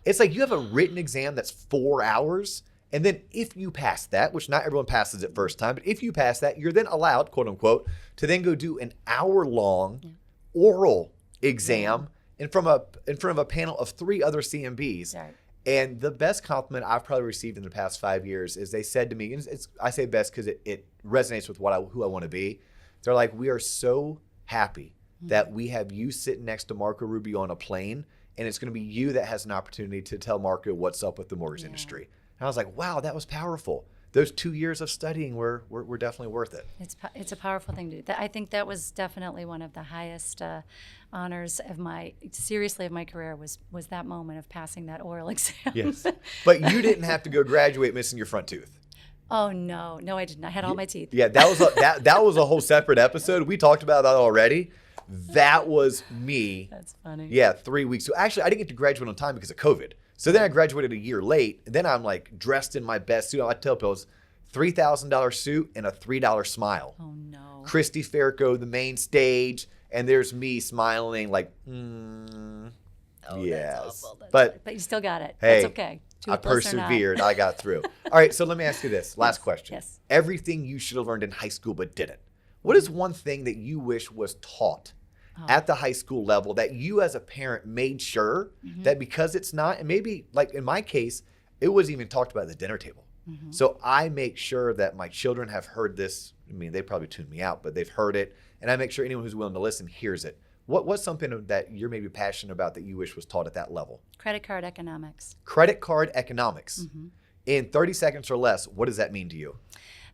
it's like you have a written exam that's 4 hours, and then if you pass that, which not everyone passes it first time, but if you pass that, you're then allowed, quote unquote, to then go do an hour-long oral exam in front of a panel of 3 other CMBs. Right. And the best compliment I've probably received in the past 5 years is they said to me, and I say best because it resonates with who I want to be. They're like, we are so happy that we have you sitting next to Marco Rubio on a plane, and it's going to be you that has an opportunity to tell Marco what's up with the mortgage industry. And I was like, wow, that was powerful. Those 2 years of studying were definitely worth it. It's a powerful thing to do. I think that was definitely one of the highest honors of my career was that moment of passing that oral exam. Yes, but you didn't have to go graduate missing your front tooth. Oh no, I didn't. I had all my teeth. Yeah, that was a whole separate episode. We talked about that already. That was me. That's funny. Yeah, 3 weeks. So actually, I didn't get to graduate on time because of COVID. So then I graduated a year late. And then I'm like dressed in my best suit. I tell people, $3,000 suit and a $3 smile. Oh no. Christy Fairco, the main stage, and there's me smiling like, yes. That's awful. But you still got it. Hey, that's okay. I persevered. I got through. All right, so let me ask you this. Last question. Yes. Everything you should have learned in high school but didn't. What is one thing that you wish was taught at the high school level that you as a parent made sure that because it's not, and maybe like in my case, it wasn't even talked about at the dinner table. So I make sure that my children have heard this. I mean, they probably tuned me out, but they've heard it. And I make sure anyone who's willing to listen hears it. What's something that you're maybe passionate about that you wish was taught at that level? Credit card economics. Credit card economics. In 30 seconds or less, what does that mean to you?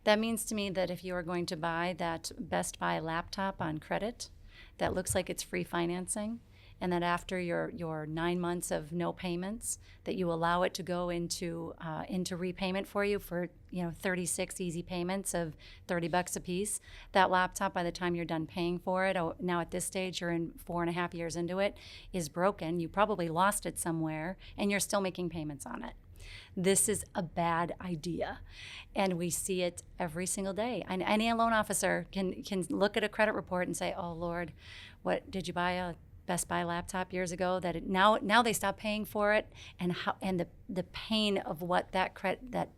That means to me that if you are going to buy that Best Buy laptop on credit, that looks like it's free financing, and that after your 9 months of no payments, that you allow it to go into repayment for you for 36 easy payments of $30 a piece. That laptop, by the time you're done paying for it, now at this stage you're in 4.5 years into it, is broken. You probably lost it somewhere, and you're still making payments on it. This is a bad idea, and we see it every single day. And any loan officer can look at a credit report and say, "Oh Lord, what did you buy a Best Buy laptop years ago? Now they stop paying for it, and the pain of what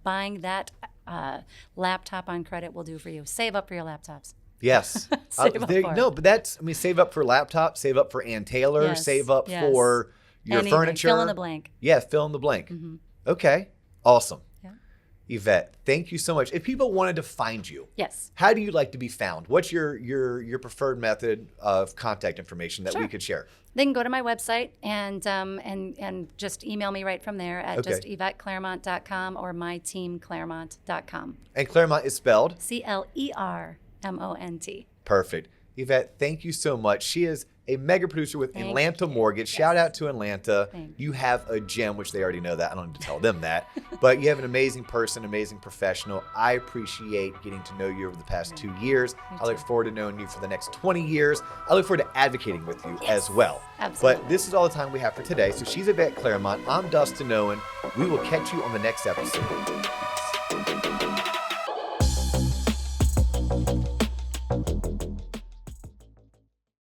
buying that laptop on credit will do for you. Save up for your laptops." Yes. Save up for laptops, save up for Ann Taylor, save up for your furniture. Fill in the blank. Yeah, fill in the blank. Okay, awesome. Yeah. Yvette, thank you so much. If people wanted to find you, how do you like to be found? What's your preferred method of contact information that we could share? They can go to my website and just email me right from there at just YvetteClermont.com or myteamclermont.com. And Clermont is spelled? Clermont. Perfect. Yvette, thank you so much. She is a mega producer with Inlanta Mortgage. Shout out to Inlanta. You have a gem, which they already know that. I don't need to tell them that. But you have an amazing person, amazing professional. I appreciate getting to know you over the past 2 years. I look forward to knowing you for the next 20 years. I look forward to advocating with you as well. Absolutely. But this is all the time we have for today. So she's Yvette Clermont. I'm Dustin Owen. We will catch you on the next episode.